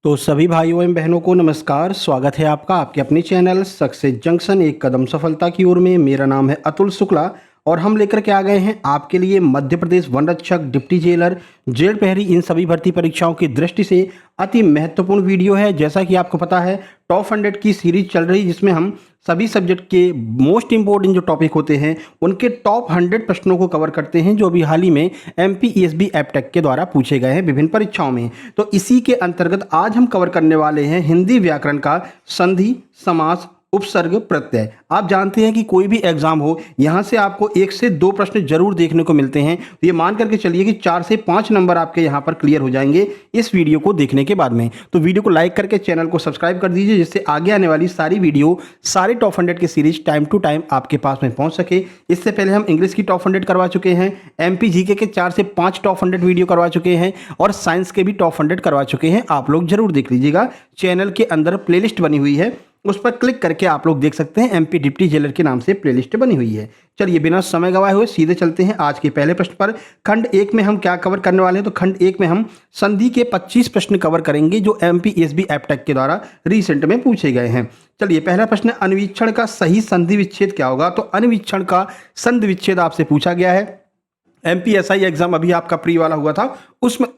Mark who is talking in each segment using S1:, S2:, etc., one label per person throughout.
S1: तो सभी भाइयों एवं बहनों को नमस्कार। स्वागत है आपका आपके अपने चैनल सक्सेस जंक्शन एक कदम सफलता की ओर में। मेरा नाम है अतुल शुक्ला और हम लेकर के आ गए हैं आपके लिए मध्य प्रदेश वन रक्षक, डिप्टी जेलर, जेल प्रहरी इन सभी भर्ती परीक्षाओं की दृष्टि से अति महत्वपूर्ण वीडियो है। जैसा कि आपको पता है टॉप 100 की सीरीज चल रही, जिसमें हम सभी सब्जेक्ट के मोस्ट इंपॉर्टेंट जो टॉपिक होते हैं उनके टॉप 100 प्रश्नों को कवर करते हैं, जो अभी हाल ही में MPESB एपटेक के द्वारा पूछे गए हैं विभिन्न परीक्षाओं में। तो इसी के अंतर्गत आज हम कवर करने वाले हैं हिंदी व्याकरण का संधि, समास, उपसर्ग, प्रत्यय। आप जानते हैं कि कोई भी एग्जाम हो, यहाँ से आपको 1 से 2 प्रश्न जरूर देखने को मिलते हैं। तो ये मान करके चलिए कि 4 से 5 नंबर आपके यहाँ पर क्लियर हो जाएंगे इस वीडियो को देखने के बाद में। तो वीडियो को लाइक करके चैनल को सब्सक्राइब कर दीजिए, जिससे आगे आने वाली सारी वीडियो, सारे टॉप 100 की सीरीज टाइम टू टाइम आपके पास में पहुंच सके। इससे पहले हम इंग्लिश की टॉप 100 करवा चुके हैं, MP GK के 4 से 5 टॉप 100 वीडियो करवा चुके हैं और साइंस के भी टॉप 100 करवा चुके हैं। आप लोग जरूर देख लीजिएगा, चैनल के अंदर प्लेलिस्ट बनी हुई है, उस पर क्लिक करके आप लोग देख सकते हैं। MP डिप्टी जेलर के नाम से प्लेलिस्ट बनी हुई है। चलिए बिना समय गवाए हुए सीधे चलते हैं आज के पहले प्रश्न पर। खंड 1 में हम क्या कवर करने वाले हैं? तो खंड 1 में हम संधि के 25 प्रश्न कवर करेंगे, जो MPESB एपटेक के द्वारा रिसेंट में पूछे गए हैं। चलिए पहला प्रश्न, अन्वीक्षण का सही संधि विच्छेद क्या होगा? तो अन्वीक्षण का संधि विच्छेद आपसे पूछा गया है। MPSI एग्जाम अभी आपका प्री वाला हुआ था, उसमें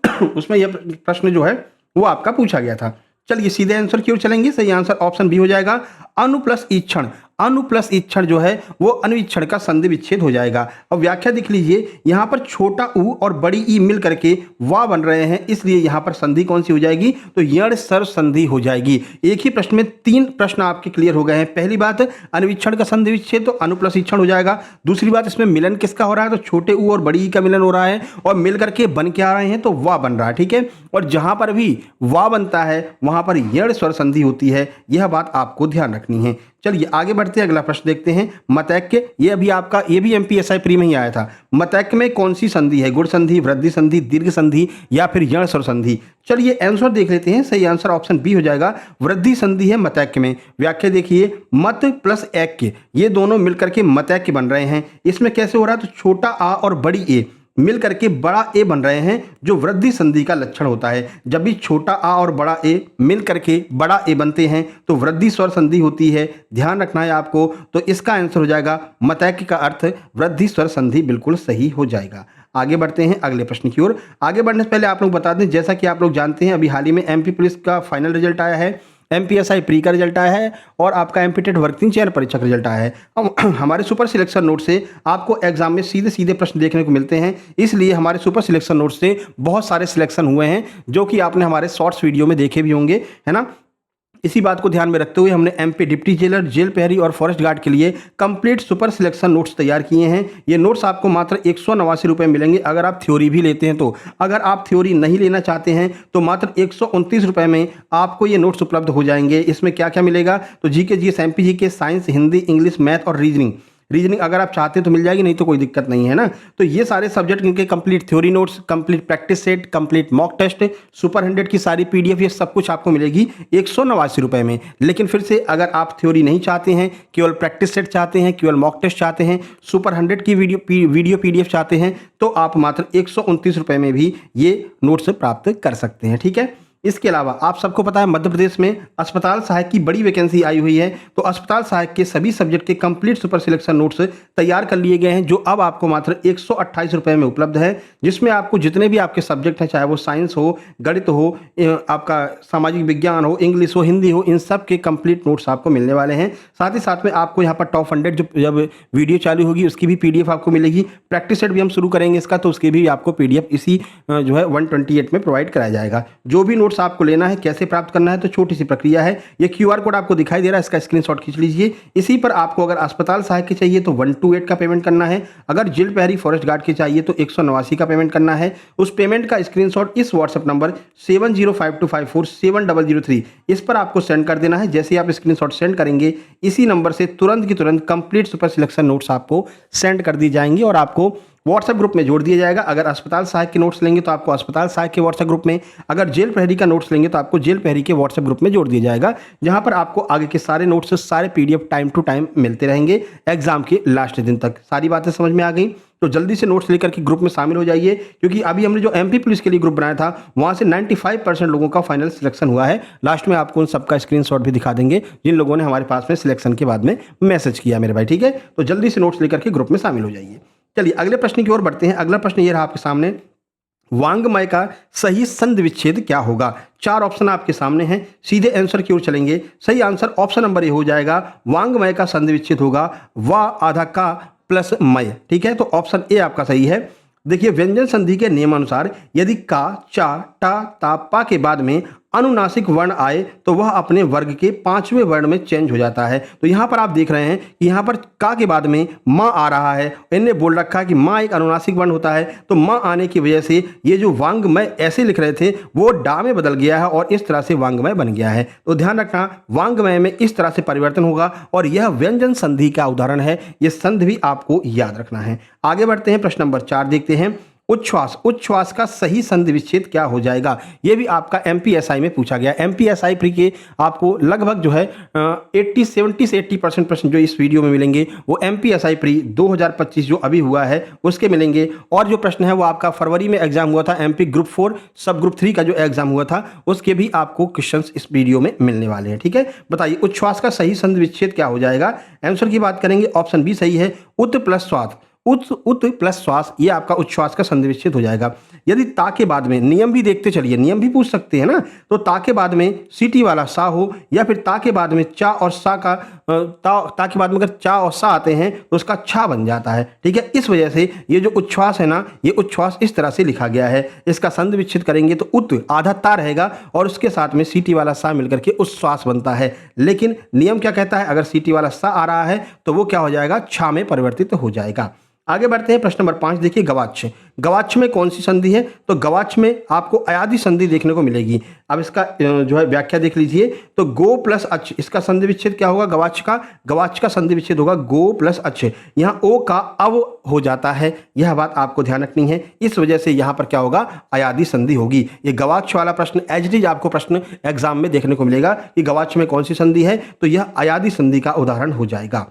S1: यह प्रश्न जो है वो आपका पूछा गया था। चलिए सीधे आंसर की ओर चलेंगे। सही आंसर ऑप्शन बी हो जाएगा, अनु प्लस ईक्षण। अनु प्लस ईक्षण जो है वो अन्वीक्षण का संधि विच्छेद हो जाएगा। अब व्याख्या देख लीजिए, यहाँ पर छोटा ऊ और बड़ी ई मिल करके वाह बन रहे हैं, इसलिए यहाँ पर संधि कौन सी हो जाएगी? तो यण सर संधि हो जाएगी। एक ही प्रश्न में 3 प्रश्न आपके क्लियर हो गए हैं। पहली बात, अन्वीक्षण का संधि विच्छेद तो अनु प्लस ईक्षण हो जाएगा। दूसरी बात, इसमें मिलन किसका हो रहा है? तो छोटे ऊ और बड़ी ई का मिलन हो रहा है और मिल करके बन के आ रहे हैं, तो वाह बन रहा है। ठीक है, और जहां पर भी वाह बनता है वहां पर यण स्वर संधि होती है, यह बात आपको ध्यान रखनी है। चलिए आगे बढ़ते हैं, अगला प्रश्न देखते हैं। मतैक्य, ये भी MPSI प्री में ही आया था। मतैक्य में कौन सी संधि है? गुण संधि, वृद्धि संधि, दीर्घ संधि या फिर यण स्वर संधि? चलिए आंसर देख लेते हैं। सही आंसर ऑप्शन बी हो जाएगा, वृद्धि संधि है मतैक्य में। व्याख्या देखिए, मत प्लस ऐक्य, ये दोनों मिलकर के मतैक्य बन रहे हैं। इसमें कैसे हो रहा है? तो छोटा आ और बड़ी ए मिल करके बड़ा ए बन रहे हैं, जो वृद्धि संधि का लक्षण होता है। जब भी छोटा आ और बड़ा ए मिल करके बड़ा ए बनते हैं तो वृद्धि स्वर संधि होती है, ध्यान रखना है आपको। तो इसका आंसर हो जाएगा मतैक्य का अर्थ वृद्धि स्वर संधि, बिल्कुल सही हो जाएगा। आगे बढ़ते हैं अगले प्रश्न की ओर। आगे बढ़ने से पहले आप लोग बता दें, जैसा कि आप लोग जानते हैं अभी हाल ही में MP पुलिस का फाइनल रिजल्ट आया है, MPSI प्री का रिजल्ट आया है और आपका MP टेट वर्किंग चयन परीक्षा का रिजल्ट आया है। हमारे सुपर सिलेक्शन नोट से आपको एग्जाम में सीधे सीधे प्रश्न देखने को मिलते हैं, इसलिए हमारे सुपर सिलेक्शन नोट से बहुत सारे सिलेक्शन हुए हैं, जो कि आपने हमारे शॉर्ट्स वीडियो में देखे भी होंगे, है ना। इसी बात को ध्यान में रखते हुए हमने MP डिप्टी जेलर, जेल प्रहरी और फॉरेस्ट गार्ड के लिए कंप्लीट सुपर सिलेक्शन नोट्स तैयार किए हैं। ये नोट्स आपको मात्र 189 रुपये मिलेंगे अगर आप थ्योरी भी लेते हैं तो। अगर आप थ्योरी नहीं लेना चाहते हैं तो मात्र 129 रुपये में आपको ये नोट्स उपलब्ध हो जाएंगे। इसमें क्या क्या मिलेगा? तो GK GS MP GK, science, Hindi, English, math और रीजनिंग अगर आप चाहते हैं तो मिल जाएगी, नहीं तो कोई दिक्कत नहीं है ना। तो ये सारे सब्जेक्ट इनके complete theory notes, complete practice set, complete mock test, super 100 की सारी PDF, ये सब कुछ आपको मिलेगी 189 रुपये में। लेकिन फिर से अगर आप थ्योरी नहीं चाहते हैं, केवल प्रैक्टिस सेट चाहते हैं, केवल मॉक टेस्ट चाहते हैं, सुपर 100 की वीडियो PDF चाहते हैं, तो आप मात्र 129 रुपये में भी ये नोट्स प्राप्त कर सकते हैं। ठीक है, इसके अलावा आप सबको पता है मध्य प्रदेश में अस्पताल सहायक की बड़ी वैकेंसी आई हुई है। तो अस्पताल सहायक के सभी सब्जेक्ट के कंप्लीट सुपर सिलेक्शन नोट्स तैयार कर लिए गए हैं, जो अब आपको मात्र 128 रुपये में उपलब्ध है, जिसमें आपको जितने भी आपके सब्जेक्ट हैं, चाहे वो साइंस हो, गणित हो, आपका सामाजिक विज्ञान हो, इंग्लिश हो, हिंदी हो, इन सब के कंप्लीट नोट्स आपको मिलने वाले हैं। साथ ही साथ में आपको यहाँ पर टॉप 100 जब वीडियो चालू होगी उसकी भी PDF आपको मिलेगी। प्रैक्टिस सेट भी हम शुरू करेंगे इसका, तो उसकी भी आपको PDF इसी जो है 128 में प्रोवाइड कराया जाएगा। जो भी आपको लेना है, कैसे प्राप्त करना है, तो छोटी सी प्रक्रिया है। ये QR कोड आपको दिखाई दे रहा है, इसका स्क्रीनशॉट खींच लीजिए। इसी पर आपको अगर अस्पताल सहायक के चाहिए तो 128 का पेमेंट करना है, अगर जेल प्रहरी फॉरेस्ट गार्ड के चाहिए तो 189 का पेमेंट करना है। उस पेमेंट का स्क्रीनशॉट इस व्हाट्सएप नंबर 7052547003 इस पर आपको सेंड कर देना है। जैसे ही आप स्क्रीनशॉट सेंड करेंगे, इसी नंबर से तुरंत की तुरंत कंप्लीट सुपर सिलेक्शन नोट्स आपको सेंड कर दी जाएंगे और आपको व्हाट्सएप ग्रुप में जोड़ दिया जाएगा। अगर अस्पताल सहायक के नोट्स लेंगे तो आपको अस्पताल सहायक के व्हाट्सएप ग्रुप में, अगर जेल प्रहरी का नोट्स लेंगे तो आपको जेल प्रहरी के व्हाट्सएप ग्रुप में जोड़ दिया जाएगा, जहां पर आपको आगे के सारे नोट्स, सारे PDF टाइम टू टाइम मिलते रहेंगे एग्जाम के लास्ट दिन तक। सारी बातें समझ में आ गई? तो जल्दी से नोट्स लेकर के ग्रुप में शामिल हो जाइए, क्योंकि अभी हमने जो एमपी पुलिस के लिए ग्रुप बनाया था वहां से 95% लोगों का फाइनल सिलेक्शन हुआ है। लास्ट में आपको उन सबका स्क्रीनशॉट भी दिखा देंगे जिन लोगों ने हमारे पास में सिलेक्शन के बाद में मैसेज किया मेरे भाई, ठीक है। तो जल्दी से नोट्स लेकर के ग्रुप में शामिल हो जाइए। चलिए अगले प्रश्न की ओर बढ़ते हैं। अगला प्रश्न ये रहा आपके सामने, वांग्मय का सही संधि विच्छेद क्या होगा। 4 ऑप्शन आपके सामने हैं, सीधे आंसर की ओर चलेंगे। सही आंसर ऑप्शन नंबर ए हो जाएगा, वांग्मय का संधि विच्छेद होगा वा आधा का प्लस मय, ठीक है। तो ऑप्शन ए आपका सही है। देखिए व्यंजन संधि के नियमानुसार यदि का, चा, टा, ता, पा के बाद में अनुनासिक वर्ण आए तो वह अपने वर्ग के 5वें वर्ण में चेंज हो जाता है। तो यहाँ पर आप देख रहे हैं कि यहाँ पर का के बाद में माँ आ रहा है। इनने बोल रखा है कि माँ एक अनुनासिक वर्ण होता है, तो माँ आने की वजह से ये जो वांग्मय ऐसे लिख रहे थे वो डा में बदल गया है और इस तरह से वांग्मय बन गया है। तो ध्यान रखना वांग्मय में इस तरह से परिवर्तन होगा और यह व्यंजन संधि का उदाहरण है। ये संधि भी आपको याद रखना है। आगे बढ़ते हैं, प्रश्न नंबर 4 देखते हैं। उच्छ्वास, उच्छ्वास का सही संधि विच्छेद क्या हो जाएगा। ये भी आपका एमपीएसआई में पूछा गया। एमपीएसआई प्री के आपको लगभग जो है 70 से 80% प्रश्न जो इस वीडियो में मिलेंगे वो एमपीएसआई प्री 2025 जो अभी हुआ है उसके मिलेंगे। और जो प्रश्न है वो आपका फरवरी में एग्जाम हुआ था, एमपी ग्रुप 4 सब ग्रुप 3 का जो एग्जाम हुआ था उसके भी आपको क्वेश्चंस इस वीडियो में मिलने वाले हैं, ठीक है। बताइए उच्छ्वास का सही संधि विच्छेद क्या हो जाएगा। आंसर की बात करेंगे, ऑप्शन बी सही है, उत प्लस स्वाद, उत प्लस श्वास, ये आपका उच्छ्वास का संधि विच्छेद हो जाएगा। यदि ता के बाद में, नियम भी देखते चलिए, नियम भी पूछ सकते हैं ना, तो ता के बाद में सीटी वाला सा हो या फिर ता के बाद में चा और सा का ता के बाद में अगर चा और सा आते हैं तो उसका छा बन जाता है, ठीक है। इस वजह से ये जो उच्छ्वास है ना, ये उच्छ्वास इस तरह से लिखा गया है। इसका संधि विच्छेद करेंगे तो उत आधा ता रहेगा और उसके साथ में सीटी वाला सा मिलकर के उच्छ्वास बनता है। लेकिन नियम क्या कहता है, अगर सीटी वाला सा आ रहा है तो वो क्या हो जाएगा, छा में परिवर्तित हो जाएगा। आगे बढ़ते हैं, प्रश्न नंबर 5 देखिए, गवाक्ष, गवाक्ष में कौन सी संधि है। तो गवाक्ष में आपको अयादि संधि देखने को मिलेगी। अब इसका जो है व्याख्या देख लीजिए। तो गो प्लस अच, इसका संधि विच्छेद क्या होगा, गवाक्ष का संधि विच्छेद होगा गो प्लस अच। यहाँ ओ का अव हो जाता है, यह बात आपको ध्यान रखनी है। इस वजह से यहाँ पर क्या होगा, अयादि संधि होगी। ये गवाक्ष वाला प्रश्न एज इट इज आपको प्रश्न एग्जाम में देखने को मिलेगा कि गवाक्ष में कौन सी संधि है, तो यह अयादि संधि का उदाहरण हो जाएगा।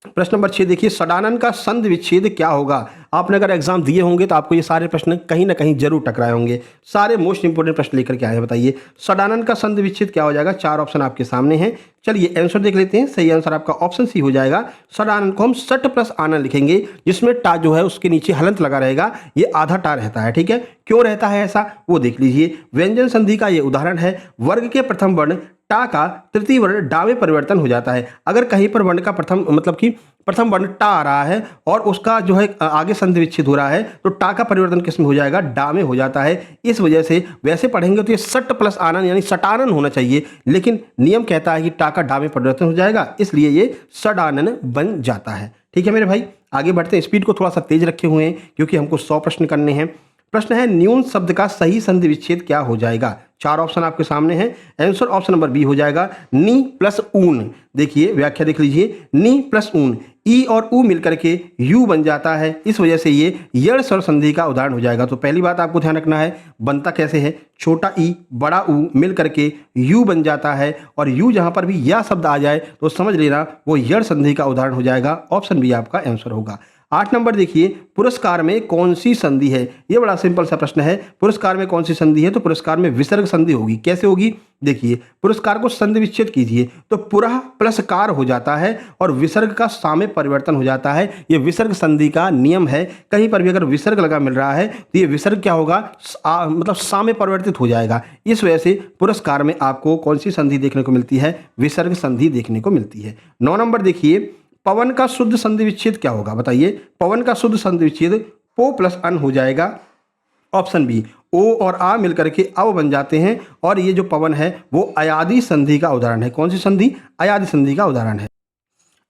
S1: प्रश्न नंबर 6 देखिए, षडानन का संधि विच्छेद क्या होगा। आपने अगर एग्जाम दिए होंगे तो आपको ये सारे प्रश्न कहीं ना कहीं जरूर टकराए होंगे। सारे मोस्ट इंपोर्टेंट प्रश्न लेकर के आए हैं। बताइए षडानन का संधि विच्छेद क्या हो जाएगा। 4 ऑप्शन आपके सामने हैं। चलिए आंसर देख लेते हैं। सही आंसर आपका ऑप्शन सी हो जाएगा। षडानन को हम सट प्लस आनन लिखेंगे, जिसमें टा जो है उसके नीचे हलंत लगा रहेगा, ये आधा टा रहता है, ठीक है। क्यों रहता है ऐसा वो देख लीजिए। व्यंजन संधि का ये उदाहरण है। वर्ग के प्रथम वर्ण टा का तृतीय वर्ण डा में परिवर्तन हो जाता है। अगर कहीं पर वर्ण का प्रथम वर्ण टा आ रहा है और उसका जो है आगे संधि विच्छेद हो रहा है तो टा का परिवर्तन किस में हो जाएगा, डा में हो जाता है। इस वजह से वैसे पढ़ेंगे तो ये सट प्लस आनन यानी सटानन होना चाहिए, लेकिन नियम कहता है कि टा का डा में परिवर्तन हो जाएगा, इसलिए ये सडानन बन जाता है, ठीक है मेरे भाई। आगे बढ़ते हैं, स्पीड को थोड़ा सा तेज रखे हुए हैं क्योंकि हमको 100 प्रश्न करने हैं। प्रश्न है, न्यून शब्द का सही संधि विच्छेद क्या हो जाएगा। 4 ऑप्शन आपके सामने हैं। आंसर ऑप्शन नंबर बी हो जाएगा, नी प्लस ऊन। देखिए व्याख्या देख लीजिए, नी प्लस ऊन, ई और ऊ मिलकर के यू बन जाता है। इस वजह से ये यड़ स्वर संधि का उदाहरण हो जाएगा। तो पहली बात आपको ध्यान रखना है, बनता कैसे है, छोटा ई बड़ा ऊ मिल करके यू बन जाता है और यू जहां पर भी यह शब्द आ जाए तो समझ लेना वो यड़ संधि का उदाहरण हो जाएगा। ऑप्शन बी आपका आंसर होगा। 8 नंबर देखिए, पुरस्कार में कौन सी संधि है। ये बड़ा सिंपल सा प्रश्न है। पुरस्कार में कौन सी संधि है, तो पुरस्कार में विसर्ग संधि होगी। कैसे होगी, देखिए पुरस्कार को संधि विच्छेद कीजिए तो पुरः प्लस कार हो जाता है और विसर्ग का सा में परिवर्तन हो जाता है। ये विसर्ग संधि का नियम है। कहीं पर भी अगर विसर्ग लगा मिल रहा है तो ये विसर्ग क्या होगा, मतलब सा में परिवर्तित हो जाएगा। इस वजह से पुरस्कार में आपको कौन सी संधि देखने को मिलती है, विसर्ग संधि देखने को मिलती है। 9 नंबर देखिए, पवन का शुद्ध संधि विच्छेद क्या होगा। बताइए पवन का शुद्ध संधि विच्छेद पो प्लस अन हो जाएगा। ऑप्शन बी, ओ और आ मिलकर के अव बन जाते हैं और ये जो पवन है वो अयादि संधि का उदाहरण है। कौन सी संधि, अयादि संधि का उदाहरण है।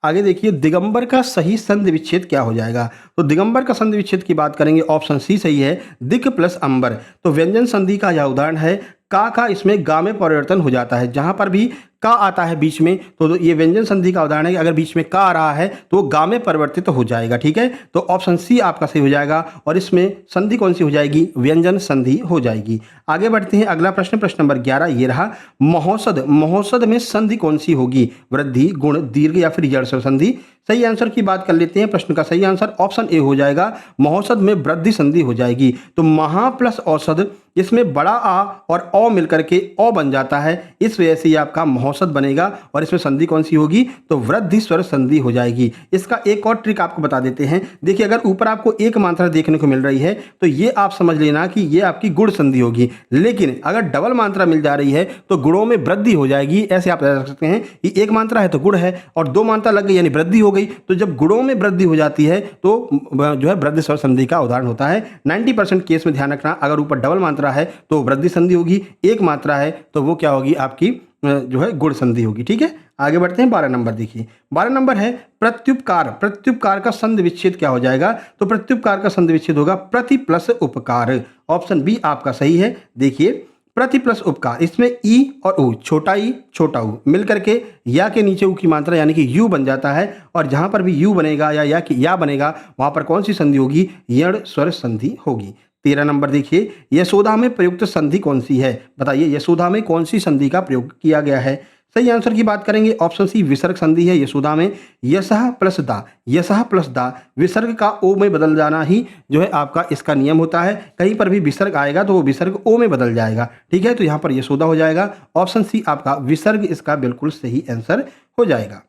S1: आगे देखिए, दिगंबर का सही संधि विच्छेद क्या हो जाएगा। तो दिगंबर का संधि विच्छेद की बात करेंगे, ऑप्शन सी सही है, दिक प्लस अंबर। तो व्यंजन संधि का यह उदाहरण है। का इसमें गा में परिवर्तन हो जाता है। जहां पर भी का आता है बीच में तो ये व्यंजन संधि का उदाहरण है कि अगर बीच में का आ रहा है तो वो गा में परिवर्तित तो हो जाएगा। ठीक है, तो ऑप्शन सी आपका सही हो जाएगा और इसमें संधि कौन सी हो जाएगी, व्यंजन संधि हो जाएगी। आगे बढ़ते हैं, अगला प्रश्न, प्रश्न नंबर 11 ये रहा, महोसद, महोसद में संधि कौन सी होगी, वृद्धि, गुण, दीर्घ या फिर जड़ स्वर संधि। सही आंसर की बात कर लेते हैं। प्रश्न का सही आंसर ऑप्शन ए हो जाएगा, महोसद में वृद्धि संधि हो जाएगी। तो महा प्लस औसद, इसमें बड़ा आ और औ मिलकर के औ बन जाता है, इस वजह से ये आपका महोसद बनेगा और इसमें संधि कौन सी होगी, तो वृद्धि स्वर संधि हो जाएगी। इसका एक और ट्रिक आपको बता देते हैं। देखिए, अगर ऊपर आपको एक मात्रा देखने को मिल रही है तो ये आप समझ लेना कि ये आपकी गुण संधि होगी, लेकिन अगर डबल मात्रा मिल जा रही है तो गुणों में वृद्धि हो जाएगी। ऐसे आप रख सकते हैं कि एक मात्रा है तो गुण है और दो मात्रा लग गई यानी वृद्धि हो गई। तो जब गुणों में वृद्धि हो जाती है तो जो है वृद्धि स्वर संधि का उदाहरण होता है। 90% केस में ध्यान रखना, अगर ऊपर डबल मात्रा है तो वृद्धि संधि होगी, एक मात्रा है तो वो क्या होगी, आपकी जो है गुण संधि होगी। ठीक है, आगे बढ़ते हैं। 12 नंबर देखिए, 12 नंबर है प्रत्युपकार। प्रत्युपकार का संधि विच्छेद क्या हो जाएगा, तो प्रत्युपकार का संधि विच्छेद होगा प्रति प्लस उपकार। ऑप्शन बी आपका सही है। देखिए, प्रति प्लस उपकार, इसमें ई और ऊ, छोटा ई छोटा ऊ मिलकर के या के नीचे ऊ की मात्रा यानी कि यू बन जाता है और जहां पर भी यू बनेगा या बनेगा वहां पर कौन सी संधि होगी, यण स्वर संधि होगी। 13 नंबर देखिए, यशोदा में प्रयुक्त संधि कौन सी है, बताइए यशोदा में कौन सी संधि का प्रयोग किया गया है। सही आंसर की बात करेंगे, ऑप्शन सी विसर्ग संधि है यशोदा में। यशः प्लस दा, यशः प्लस दा, विसर्ग का ओ में बदल जाना ही जो है आपका इसका नियम होता है। कहीं पर भी विसर्ग आएगा तो वो विसर्ग ओ में बदल जाएगा। ठीक है, तो यहाँ पर यशोदा हो जाएगा। ऑप्शन सी आपका विसर्ग इसका बिल्कुल सही आंसर हो जाएगा।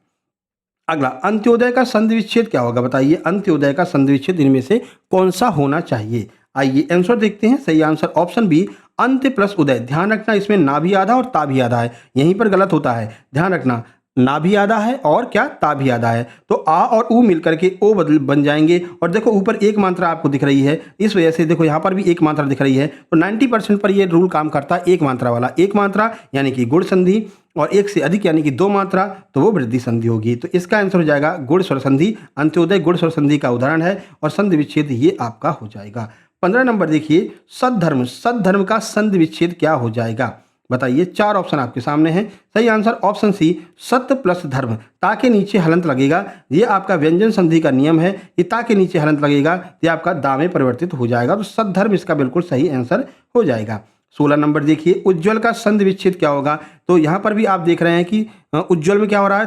S1: अगला, अंत्योदय का संधि विच्छेद क्या होगा, बताइए अंत्योदय का संधि विच्छेद इनमें से कौन सा होना चाहिए। आइए आंसर देखते हैं। सही आंसर ऑप्शन बी, अंत्य प्लस उदय। ध्यान रखना, इसमें ना भी आधा और ता भी आधा है, यहीं पर गलत होता है। ध्यान रखना, ना भी आधा है और क्या, ता भी आधा है, तो आ और ऊ मिलकर के ओ बन जाएंगे। और देखो ऊपर एक मात्रा आपको दिख रही है, इस वजह से देखो यहाँ पर भी एक मात्रा दिख रही है। तो 90% पर ये रूल काम करता है, एक मात्रा वाला, एक मात्रा यानी कि गुण संधि और एक से अधिक यानी कि दो मात्रा तो वो वृद्धि संधि होगी। तो इसका आंसर हो जाएगा गुण स्वर संधि। अंत्योदय गुण स्वर संधि का उदाहरण है और संधि विच्छेद ये आपका हो जाएगा। 15 नंबर देखिए, सद्धर्म, सद्धर्म का संधि विच्छेद क्या हो जाएगा, बताइए। 4 ऑप्शन आपके सामने हैं। सही आंसर ऑप्शन सी, सत्य प्लस धर्म। ता के नीचे हलंत लगेगा, ये आपका व्यंजन संधि का नियम है। ये ता के नीचे हलंत लगेगा, ये आपका दा में परिवर्तित हो जाएगा। तो सद्धर्म इसका बिल्कुल सही आंसर हो जाएगा। 16 नंबर देखिए, उज्ज्वल का संधि विच्छेद क्या होगा, तो यहाँ पर भी आप देख रहे हैं कि उज्ज्वल में क्या हो रहा है,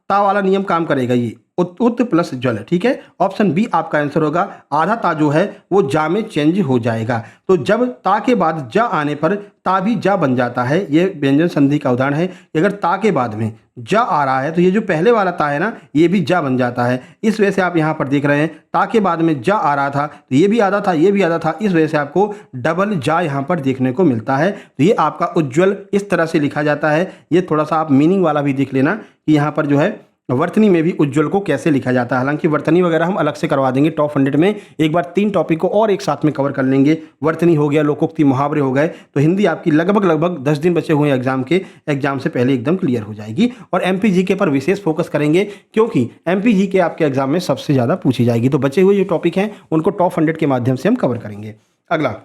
S1: ता वाला नियम काम करेगा, ये उत प्लस जल। ठीक है, ऑप्शन बी आपका आंसर होगा। आधा ता जो है वो जा में चेंज हो जाएगा, तो जब ता के बाद जा आने पर ता भी जा बन जाता है। ये व्यंजन संधि का उदाहरण है। अगर ता के बाद में जा आ रहा है तो ये जो पहले वाला ता है ना, ये भी जा बन जाता है। इस वजह से आप यहाँ पर देख रहे हैं, ता के बाद में जा आ रहा था तो ये भी आधा था, ये भी आधा था, इस वजह से आपको डबल जा यहाँ पर देखने को मिलता है। तो ये आपका उज्ज्वल इस तरह से लिखा जाता है। ये थोड़ा सा आप मीनिंग वाला भी देख लेना कि यहाँ पर जो है वर्तनी में भी उज्ज्वल को कैसे लिखा जाता है। हालांकि वर्तनी वगैरह हम अलग से करवा देंगे टॉप 100 में। एक बार 3 टॉपिक को और एक साथ में कवर कर लेंगे। वर्तनी हो गया, लोकोक्ति, मुहावरे हो गए, तो हिंदी आपकी लगभग 10 दिन बचे हुए एग्जाम से पहले एकदम क्लियर हो जाएगी। और एमपीजीके पर विशेष फोकस करेंगे क्योंकि एमपीजीके आपके एग्जाम में सबसे ज़्यादा पूछी जाएगी। तो बचे हुए जो टॉपिक हैं उनको टॉप 100 के माध्यम से हम कवर करेंगे। अगला,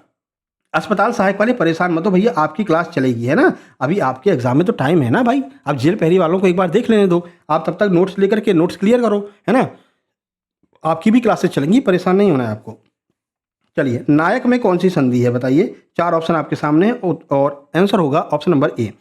S1: अस्पताल सहायक वाले परेशान मत हो भैया, आपकी क्लास चलेगी, है ना। अभी आपके एग्जाम में तो टाइम है ना भाई, आप जेल पहरी वालों को एक बार देख लेने दो। आप तब तक नोट्स लेकर के नोट्स क्लियर करो, है ना। आपकी भी क्लासेस चलेंगी, परेशान नहीं होना है आपको। चलिए, नायक में कौन सी संधि है, बताइए। 4 ऑप्शन आपके सामने हैं और आंसर होगा ऑप्शन नंबर ए।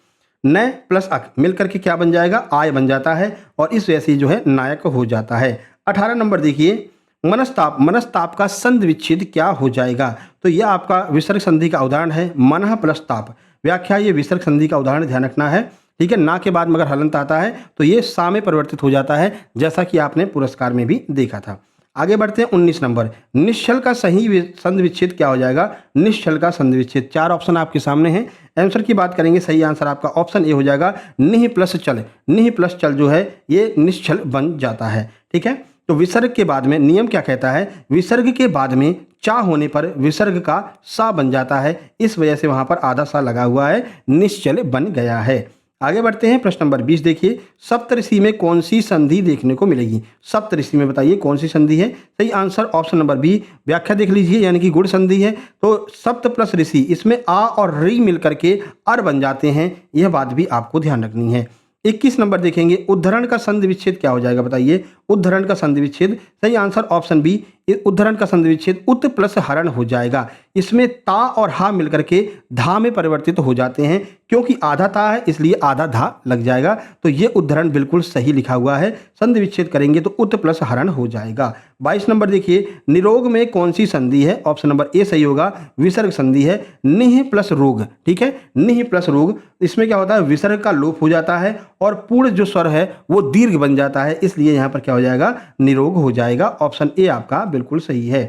S1: न प्लस अक मिलकर के क्या बन जाएगा, आय बन जाता है और इस वजह से जो है नायक हो जाता है। 18 नंबर देखिए, मनस्ताप, मनस्ताप का संधि विच्छेद क्या हो जाएगा, तो यह आपका विसर्ग संधि का उदाहरण है। मनः प्लस ताप, व्याख्या ये विसर्ग संधि का उदाहरण, ध्यान रखना है। ठीक है, ना के बाद मगर हलंत आता है तो ये सा में परिवर्तित हो जाता है, जैसा कि आपने पुरस्कार में भी देखा था। आगे बढ़ते हैं 19 नंबर, निश्चल का सही संधि विच्छेद क्या हो जाएगा। निश्चल का संधि विच्छेद 4 ऑप्शन आपके सामने हैं। आंसर की बात करेंगे, सही आंसर आपका ऑप्शन ए हो जाएगा। निह प्लस चल, निह प्लस चल जो है ये निश्चल बन जाता है। ठीक है, तो विसर्ग के बाद में नियम क्या कहता है, विसर्ग के बाद में चा होने पर विसर्ग का सा बन जाता है। इस वजह से वहां पर आधा सा लगा हुआ है, निश्चल बन गया है। आगे बढ़ते हैं, प्रश्न नंबर 20 देखिए, सप्तऋषि में कौन सी संधि देखने को मिलेगी? सप्तऋषि में बताइए कौन सी संधि है? सही आंसर ऑप्शन नंबर बी, व्याख्या देख लीजिए, यानी कि गुण संधि है। तो सप्त प्लस ऋषि, इसमें आ और री मिलकर के अर बन जाते हैं, यह बात भी आपको ध्यान रखनी है। 21 नंबर देखेंगे, उद्धरण का संधि विच्छेद क्या हो जाएगा? बताइए, उद्धरण का संधि विच्छेद। सही आंसर ऑप्शन बी, उद्धरण का संधि विच्छेद उत प्लस हरण हो जाएगा। इसमें ता और हा मिलकर के धा में परिवर्तित हो जाते हैं, क्योंकि आधा ता है इसलिए आधा धा लग जाएगा। तो ये उद्धरण बिल्कुल सही लिखा हुआ है, संधि विच्छेद करेंगे तो उत प्लस हरण हो जाएगा। 22 नंबर देखिए, निरोग में कौन सी संधि है? ऑप्शन नंबर ए सही होगा, विसर्ग संधि है। निह प्लस रोग, ठीक है, निह प्लस रोग, इसमें क्या होता है, विसर्ग का लोप हो जाता है और पूर्ण जो स्वर है वो दीर्घ बन जाता है, इसलिए यहां पर क्या हो जाएगा, निरोग हो जाएगा। ऑप्शन ए आपका बिल्कुल सही है।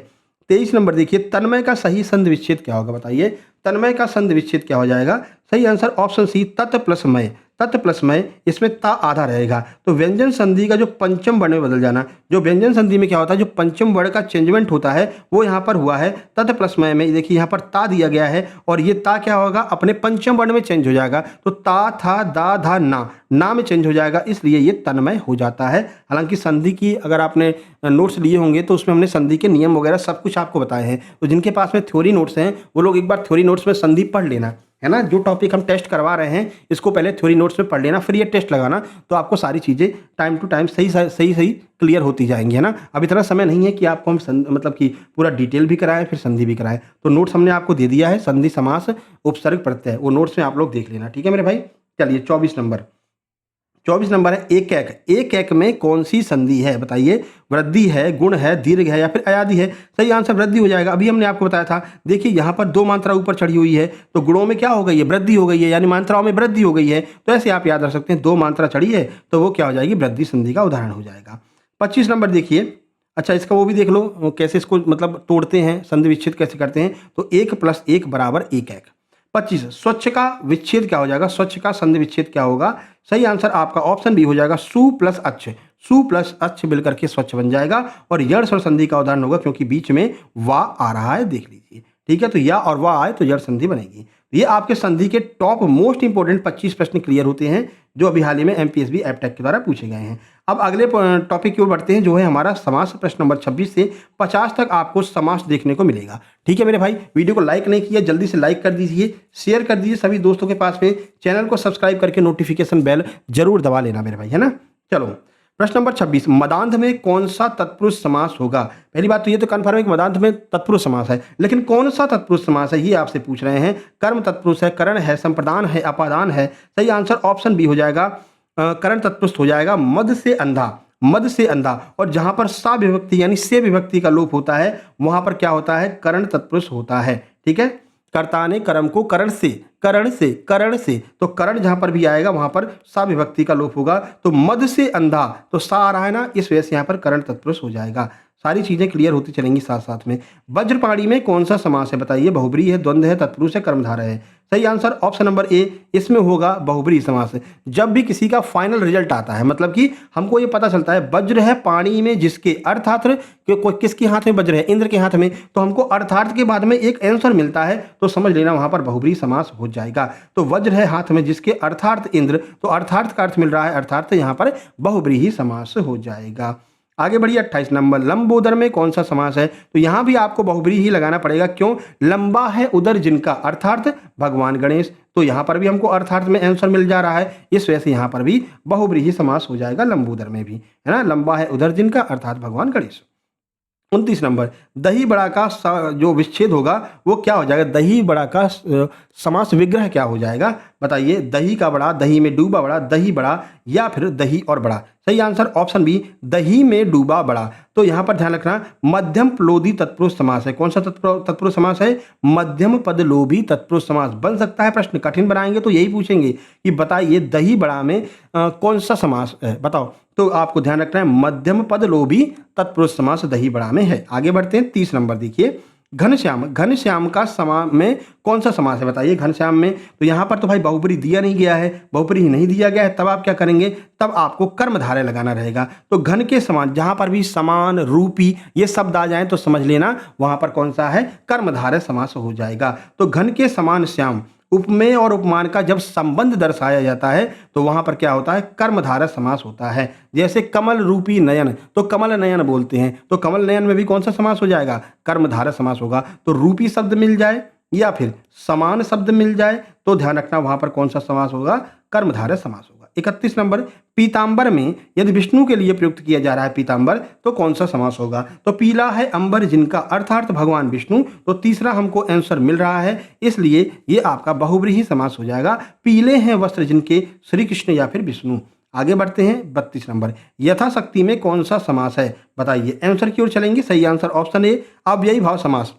S1: 23 नंबर देखिए, तन्मय का सही संधि विच्छेद क्या होगा? बताइए, तन्मय का संधि विच्छेद क्या हो जाएगा? सही आंसर ऑप्शन सी, तत् प्लस मय, तत् प्लस मय, इसमें ता आधा रहेगा। तो व्यंजन संधि का जो पंचम वर्ण में बदल जाना, जो व्यंजन संधि में क्या होता है, जो पंचम वर्ण का चेंजमेंट होता है वो यहाँ पर हुआ है। तत् प्लस मय में देखिए यहाँ पर ता दिया गया है और ये ता क्या होगा, अपने पंचम वर्ण में चेंज हो जाएगा। तो ता था दा धा ना में चेंज हो जाएगा, इसलिए ये तन्मय हो जाता है। हालांकि संधि की अगर आपने नोट्स लिए होंगे तो उसमें हमने संधि के नियम वगैरह सब कुछ आपको बताए हैं। तो जिनके पास में थ्योरी नोट्स हैं वो लोग एक बार थ्योरी नोट्स में संधि पढ़ लेना, है ना। जो टॉपिक हम टेस्ट करवा रहे हैं इसको पहले थ्योरी नोट्स में पढ़ लेना, फिर ये टेस्ट लगाना, तो आपको सारी चीज़ें टाइम टू टाइम सही क्लियर होती जाएंगी, है ना। अब इतना समय नहीं है कि आपको हम मतलब कि पूरा डिटेल भी कराएं फिर संधि भी कराएं। तो नोट्स हमने आपको दे दिया है, संधि समास उपसर्ग प्रत्यय, वो नोट्स में आप लोग देख लेना, ठीक है मेरे भाई। चलिए 24 नंबर है एक एक। एक एक में कौन सी संधि है? बताइए, वृद्धि है, गुण है, दीर्घ है या फिर अयादि है? सही आंसर वृद्धि हो जाएगा। अभी हमने आपको बताया था, देखिए यहाँ पर दो मात्रा ऊपर चढ़ी हुई है तो गुणों में क्या हो गई है, वृद्धि हो गई है, यानी मात्राओं में वृद्धि हो गई है। तो ऐसे आप याद रख सकते हैं, दो मात्रा चढ़ी है तो वो क्या हो जाएगी, वृद्धि संधि का उदाहरण हो जाएगा। 25 नंबर देखिए, अच्छा इसका वो भी देख लो कैसे इसको मतलब तोड़ते हैं, संधि विच्छेद कैसे करते हैं। तो 1 + 1 = 1 1। 25 स्वच्छ का विच्छेद क्या हो जाएगा, स्वच्छ का संधि विच्छेद क्या होगा? सही आंसर आपका ऑप्शन बी हो जाएगा, सु प्लस अच्छ, सु प्लस अच्छ मिलकर के स्वच्छ बन जाएगा और यड़ स्वर संधि का उदाहरण होगा, क्योंकि बीच में वा आ रहा है, देख लीजिए, ठीक है। तो या और वा आए तो यड़ संधि बनेगी। ये आपके संधि के टॉप मोस्ट इंपोर्टेंट 25 प्रश्न क्लियर होते हैं जो अभी हाल ही में एमपीएसबी एपटेक के द्वारा पूछे गए हैं। अब अगले टॉपिक की ओर बढ़ते हैं, जो है हमारा समास। प्रश्न नंबर 26 से 50 तक आपको समास देखने को मिलेगा, ठीक है मेरे भाई। वीडियो को लाइक नहीं किया, जल्दी से लाइक कर दीजिए, शेयर कर दीजिए सभी दोस्तों के पास में, चैनल को सब्सक्राइब करके नोटिफिकेशन बेल जरूर दबा लेना मेरे भाई, है ना। चलो प्रश्न नंबर 26, मदांध में कौन सा तत्पुरुष समास होगा? पहली बात तो ये तो कन्फर्म है कि मदांध में तत्पुरुष समास है, लेकिन कौन सा तत्पुरुष समास है ये आपसे पूछ रहे हैं। कर्म तत्पुरुष है, करण है, संप्रदान है, अपादान है? सही आंसर ऑप्शन बी हो जाएगा, करण तत्पुरुष हो जाएगा। मद से अंधा, मद से अंधा, और जहां पर सा विभक्ति यानी से विभक्ति का लोप होता है वहां पर क्या होता है, करण तत्पुरुष होता है, ठीक है। कर्ता ने कर्म को करण से, तो करण जहां पर भी आएगा वहां पर सा विभक्ति का लोप होगा। तो मद से अंधा, तो सा आ रहा है ना, इस वजह से यहां पर करण तत्पुरुष हो जाएगा। सारी चीजें क्लियर होती चलेंगी साथ साथ में। वज्रपाणी में कौन सा समास है? बताइए, बहुब्री है, द्वंद्व है, तत्पुरुष है, कर्मधारय है? सही आंसर ऑप्शन नंबर ए, इसमें होगा बहुब्री समास। जब भी किसी का फाइनल रिजल्ट आता है, मतलब कि हमको ये पता चलता है वज्र है पाणी में जिसके, अर्थात किसके हाथ में वज्र है, इंद्र के हाथ में, तो हमको अर्थार्थ के बाद में एक आंसर मिलता है, तो समझ लेना वहां पर बहुब्री समास हो जाएगा। तो वज्र है हाथ में जिसके, अर्थार्थ इंद्र, तो अर्थार्थ का अर्थ मिल रहा है, अर्थार्थ यहाँ पर बहुब्री ही समास हो जाएगा। आगे बढ़िए 28 नंबर, लंबोदर में कौन सा समास है? तो यहां भी आपको बहुब्री ही लगाना पड़ेगा। क्यों? लंबा है उदर जिनका, अर्थात भगवान गणेश, तो यहां पर भी हमको अर्थार्थ में आंसर मिल जा रहा है, इस वजह से यहां पर भी बहुब्री ही समास हो जाएगा लंबोदर में भी, है ना। लंबा है उदर जिनका अर्थात भगवान गणेश। 29 नंबर, दही बड़ा का जो विच्छेद होगा वो क्या हो जाएगा? दही बड़ा का समास विग्रह क्या हो जाएगा? बताइए, दही का बड़ा, दही में डूबा बड़ा, दही बड़ा, या फिर दही और बड़ा? सही आंसर ऑप्शन बी, दही में डूबा बड़ा। तो यहां पर ध्यान रखना, मध्यम पदलोभी तत्पुरुष समास है। कौन सा तत्पुरुष समास है? मध्यम पदलोभी तत्पुरुष समास बन सकता है। प्रश्न कठिन बनाएंगे तो यही पूछेंगे कि बताइए दही बड़ा में कौन सा समास है, बताओ। तो आपको ध्यान रखना है, मध्यम पदलोभी तत्पुरुष समास दही बड़ा में है। आगे बढ़ते हैं 30 नंबर देखिए, घनश्याम, घनश्याम का समा में कौन सा समास है? बताइए घनश्याम में। तो यहाँ पर तो भाई बहुब्री दिया नहीं गया है, बहुब्री ही नहीं दिया गया है, तब आप क्या करेंगे, तब आपको कर्मधारय लगाना रहेगा। तो घन के समान, जहां पर भी समान, रूपी ये शब्द आ जाए तो समझ लेना वहां पर कौन सा है, कर्मधारय समास हो जाएगा। तो घन के समान श्याम, उपमेय और उपमान का जब संबंध दर्शाया जाता है तो वहां पर क्या होता है, कर्मधारय समास होता है। जैसे कमल रूपी नयन, तो कमल नयन बोलते हैं, तो कमल नयन में भी कौन सा समास हो जाएगा, कर्मधारय समास होगा। तो रूपी शब्द मिल जाए या फिर समान शब्द मिल जाए तो ध्यान रखना वहां पर कौन सा समास होगा, कर्मधारय समास होगा। 31 नंबर, पीतांबर में यदि विष्णु के लिए प्रयुक्त किया जा रहा है पीतांबर तो कौन सा समास होगा, तो पीला है अंबर जिनका अर्थात भगवान विष्णु, तो तीसरा हमको आंसर मिल रहा है, इसलिए ये आपका बहुव्रीहि समास हो जाएगा। पीले हैं वस्त्र जिनके श्री कृष्ण या फिर विष्णु। आगे बढ़ते हैं 32 नंबर, यथाशक्ति में कौन सा समास है, बताइए। आंसर की ओर चलेंगे, सही आंसर ऑप्शन ए अव्ययी भाव समास।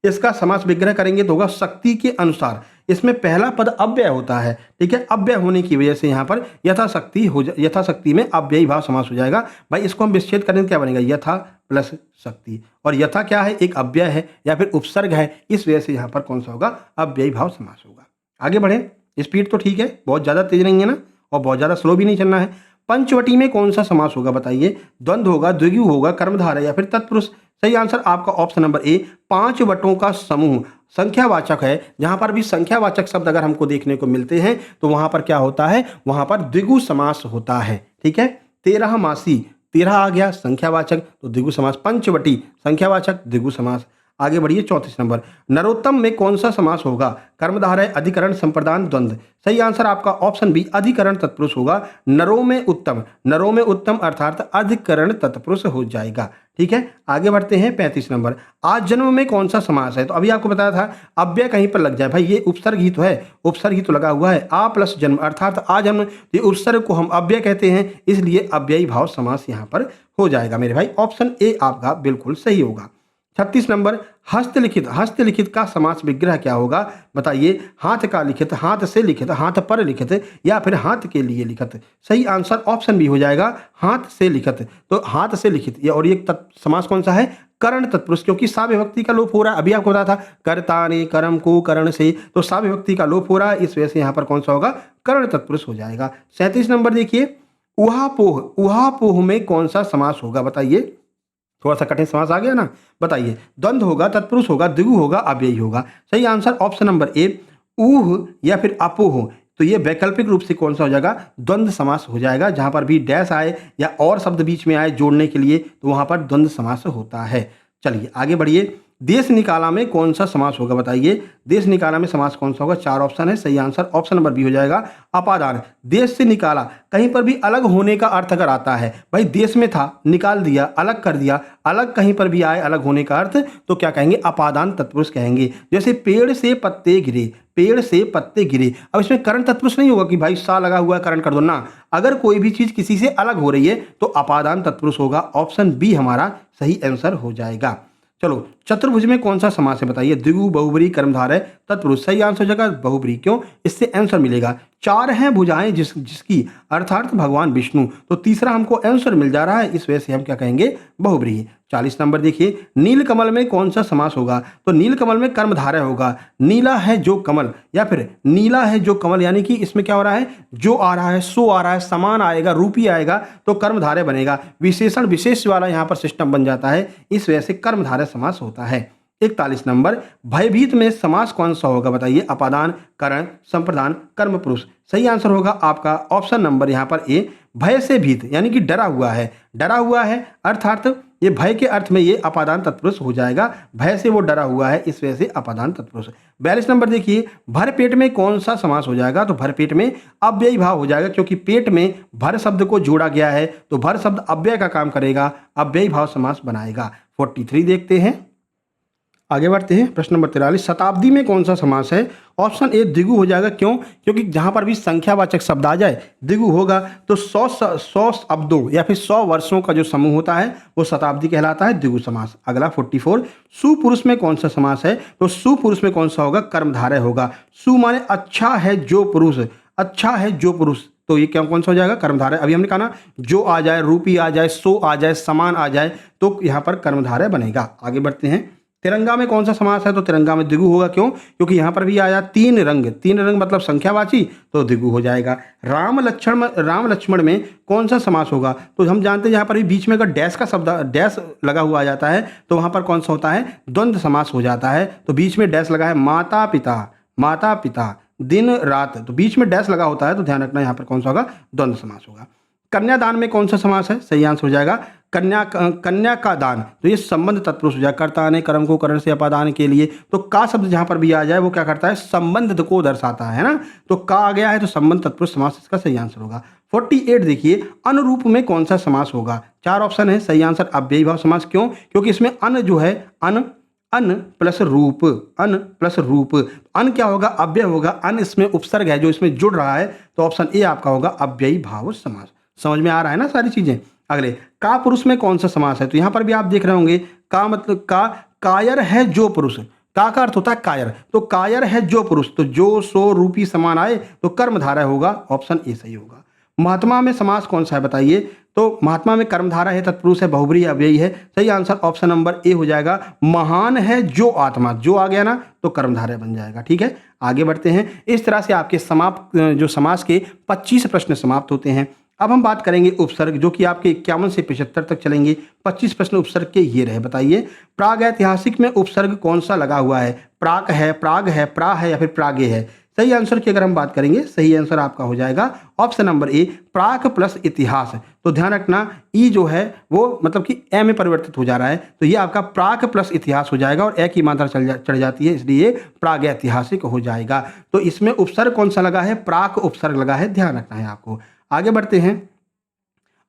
S1: इसका समास विग्रह करेंगे तो होगा शक्ति के अनुसार। इसमें पहला पद अव्यय होता है, ठीक है, अव्यय होने की वजह से यहाँ पर यथाशक्ति में अव्ययी भाव समास हो जाएगा। भाई इसको हम विच्छेद करें क्या बनेगा, यथा प्लस शक्ति, और यथा क्या है, एक अव्यय है या फिर उपसर्ग है, इस वजह से यहाँ पर कौन सा होगा, अव्ययी भाव समास होगा। आगे बढ़े, स्पीड तो ठीक है, बहुत ज़्यादा तेज नहीं है ना, और बहुत ज़्यादा स्लो भी नहीं चलना है। पंचवटी में कौन सा समास होगा, बताइए। द्वंद्व होगा, द्विगु होगा, कर्मधारय या फिर तत्पुरुष। सही आंसर आपका ऑप्शन नंबर ए, 5 वटों का समूह संख्यावाचक है। जहां पर भी संख्यावाचक शब्द अगर हमको देखने को मिलते हैं तो वहां पर क्या होता है, वहां पर द्विगु समास होता है, ठीक है। 13 मासी, 13 आ गया संख्यावाचक तो द्विगु समास, पंचवटी संख्यावाचक द्विगु समास। आगे बढ़िए 34 नंबर, नरोत्तम में कौन सा समास होगा, कर्मधारय अधिकरण संप्रदान द्वंद्व। सही आंसर आपका ऑप्शन बी अधिकरण तत्पुरुष होगा। नरो में उत्तम, नरो में उत्तम अर्थात अधिकरण तत्पुरुष हो जाएगा, ठीक है। आगे बढ़ते हैं 35 नंबर, आज जन्म में कौन सा समास है, तो अभी आपको बताया था अव्यय कहीं पर लग जाए, भाई ये उपसर्ग ही तो है, उपसर्ग ही तो लगा हुआ है, आ प्लस जन्म अर्थात आ जन्म, ये उपसर्ग को हम अव्यय कहते हैं, इसलिए अव्ययी भाव समास यहाँ पर हो जाएगा मेरे भाई। ऑप्शन ए आपका बिल्कुल सही होगा। 36 नंबर, हस्तलिखित, हस्तलिखित का समास विग्रह क्या होगा, बताइए। हाथ का लिखित, हाथ से लिखित, हाथ पर लिखित या फिर हाथ के लिए लिखित। सही आंसर ऑप्शन बी हो जाएगा, हाथ से लिखित। तो हाथ से लिखित और ये समास कौन सा है, करण तत्पुरुष, क्योंकि सा विभक्ति का लोप हो रहा है। अभी आपको बताया था कर्ता ने कर्म को करण से, तो सा विभक्ति का लोप हो रहा है, इस वजह से यहाँ पर कौन सा होगा, करण तत्पुरुष हो जाएगा। 37 नंबर देखिए, उहापोह, उहापोह में कौन सा समास होगा, बताइए। थोड़ा सा कठिन समास आ गया ना, बताइए। द्वंद्व होगा, तत्पुरुष होगा, द्विगु होगा, अव्ययी होगा। सही आंसर ऑप्शन नंबर ए, ऊह या फिर अपोह, तो ये वैकल्पिक रूप से कौन सा हो जाएगा, द्वंद्व समास हो जाएगा। जहां पर भी डैश आए या और शब्द बीच में आए जोड़ने के लिए तो वहां पर द्वंद्व समास होता है। चलिए आगे बढ़िए, देश निकाला में कौन सा समास होगा, बताइए। देश निकाला में समास कौन सा होगा, 4 ऑप्शन है, सही आंसर ऑप्शन नंबर बी हो जाएगा, अपादान। देश से निकाला, कहीं पर भी अलग होने का अर्थ अगर आता है, भाई देश में था निकाल दिया, अलग कर दिया, अलग कहीं पर भी आए अलग होने का अर्थ, तो क्या कहेंगे, अपादान तत्पुरुष कहेंगे। जैसे पेड़ से पत्ते गिरे, पेड़ से पत्ते गिरे, अब इसमें करण तत्पुरुष नहीं होगा कि भाई सा लगा हुआ है करण कर दो ना, अगर कोई भी चीज किसी से अलग हो रही है तो अपादान तत्पुरुष होगा। ऑप्शन बी हमारा सही आंसर हो जाएगा। चलो चतुर्भुज में कौन सा समास है, बताइए। द्विगु, बहुब्रीहि, कर्मधारय, तत्पुरुष। सही आंसर हो जाएगा बहुब्रीहि, क्यों, इससे आंसर मिलेगा। 4 हैं भुजाएं जिसकी अर्थात भगवान विष्णु, तो तीसरा हमको आंसर मिल जा रहा है, इस वजह से हम क्या कहेंगे, बहुब्रीहि। 40 नंबर देखिए, नीलकमल में कौन सा समास होगा, तो नीलकमल में कर्मधारय होगा। नीला है जो कमल या फिर नीला है जो कमल, यानी कि इसमें क्या हो रहा है, जो आ रहा है सो आ रहा है, समान आएगा, रूपी आएगा तो कर्मधारय बनेगा। विशेषण विशेष वाला यहाँ पर सिस्टम बन जाता है, इस वजह से कर्मधारय समास होता है। 41 नंबर, भयभीत में समास कौन सा होगा, बताइए। अपादान, करण, संप्रदान, कर्म पुरुष। सही आंसर होगा आपका ऑप्शन नंबर यहाँ पर ए, भय से भीत, यानी कि डरा हुआ है, डरा हुआ है अर्थात ये भय के अर्थ में ये अपादान तत्पुरुष हो जाएगा, भय से वो डरा हुआ है, इस वजह से अपादान तत्पुरुष। 42 नंबर देखिए, भर पेट में कौन सा समास हो जाएगा, तो भर पेट में अव्ययी भाव हो जाएगा, क्योंकि पेट में भर शब्द को जोड़ा गया है तो भर शब्द अव्यय का काम करेगा, अव्ययी भाव समास बनाएगा। 43 देखते हैं, आगे बढ़ते हैं। प्रश्न नंबर 43, शताब्दी में कौन सा समास है, ऑप्शन ए द्विगु हो जाएगा, क्यों, क्योंकि जहां पर भी संख्यावाचक शब्द आ जाए द्विगु होगा, तो 100 शब्दों या फिर 100 वर्षों का जो समूह होता है वो शताब्दी कहलाता है, द्विगु समास। अगला 44, सुपुरुष में कौन सा समास है, तो सुपुरुष में कौन सा होगा, कर्मधारय होगा। सु माने अच्छा है जो पुरुष, अच्छा है जो पुरुष, तो ये क्या कौन सा हो जाएगा, कर्मधारय। अभी हमने कहा ना, जो आ जाए, रूपी आ जाए, सो आ जाए, समान आ जाए, तो यहाँ पर कर्मधारय बनेगा। आगे बढ़ते हैं, तिरंगा में कौन सा समास है, तो तिरंगा में द्विगु होगा, क्यों, क्योंकि यहाँ पर भी आया 3 रंग, 3 रंग मतलब संख्यावाची, तो द्विगु हो जाएगा। राम लक्ष्मण में कौन सा समास होगा, तो हम जानते हैं यहाँ पर भी बीच में अगर डैश का शब्द डैश लगा हुआ आ जाता है तो वहाँ पर कौन सा होता है, द्वंद्व समास हो जाता है। तो बीच में डैश लगा है, माता पिता, माता पिता, दिन रात, तो बीच में डैश लगा होता है तो ध्यान रखना यहाँ पर कौन सा होगा, द्वंद्व समास होगा। कन्यादान में कौन सा समास है, सही आंसर हो जाएगा कन्या का दान, तो ये संबंध तत्पुरुष हो जाएगा। कर्ता ने कर्म को करण से अपादान के लिए, तो का शब्द जहां पर भी आ जाए वो क्या करता है, संबंध को दर्शाता है ना, तो का आ गया है तो संबंध तत्पुरुष समास इसका सही आंसर होगा। 48 देखिए, अनुरूप में कौन सा समास होगा, 4 ऑप्शन है, सही आंसर अव्ययी भाव समास। क्यों, क्योंकि इसमें अन जो है अन प्लस रूप, अन प्लस रूप, अन क्या होगा, अव्यय होगा, अन इसमें उपसर्ग है जो इसमें जुड़ रहा है, तो ऑप्शन ए आपका होगा अव्ययी भाव समास। समझ में आ रहा है ना सारी चीजें। अगले, का पुरुष में कौन सा समास है, तो यहां पर भी आप देख रहे होंगे, का मतलब कायर है जो पुरुष, का अर्थ होता है कायर, तो कायर है जो पुरुष, तो जो सो रूपी समान आए तो कर्मधारय होगा, ऑप्शन ए सही होगा। महात्मा में समास कौन सा है बताइए, तो महात्मा में कर्मधारय है, तत्पुरुष है, बहुब्रीहि अव्ययी है, सही आंसर ऑप्शन नंबर ए हो जाएगा। महान है जो आत्मा, जो आ गया ना तो कर्मधारय बन जाएगा। ठीक है, आगे बढ़ते हैं। इस तरह से आपके जो समास के 25 प्रश्न समाप्त होते हैं। अब हम बात करेंगे उपसर्ग, जो कि आपके 51 से 75 तक चलेंगे। 25 प्रश्न उपसर्ग के ये रहे। बताइए, प्रागैतिहासिक में उपसर्ग कौन सा लगा हुआ है, प्राक है, प्राग है, प्रा है या फिर प्रागे है। सही आंसर की अगर हम बात करेंगे, सही आंसर आपका हो जाएगा option number A, Praak plus इतिहास। तो ध्यान रखना, ई जो है वो मतलब कि ए में परिवर्तित हो जा रहा है, तो ये आपका प्राक प्लस इतिहास हो जाएगा और ए की मात्रा चढ़ जाती है, इसलिए प्रागैतिहासिक हो जाएगा। तो इसमें उपसर्ग कौन सा लगा है, प्राक उपसर्ग लगा है, ध्यान रखना है आपको। आगे बढ़ते हैं।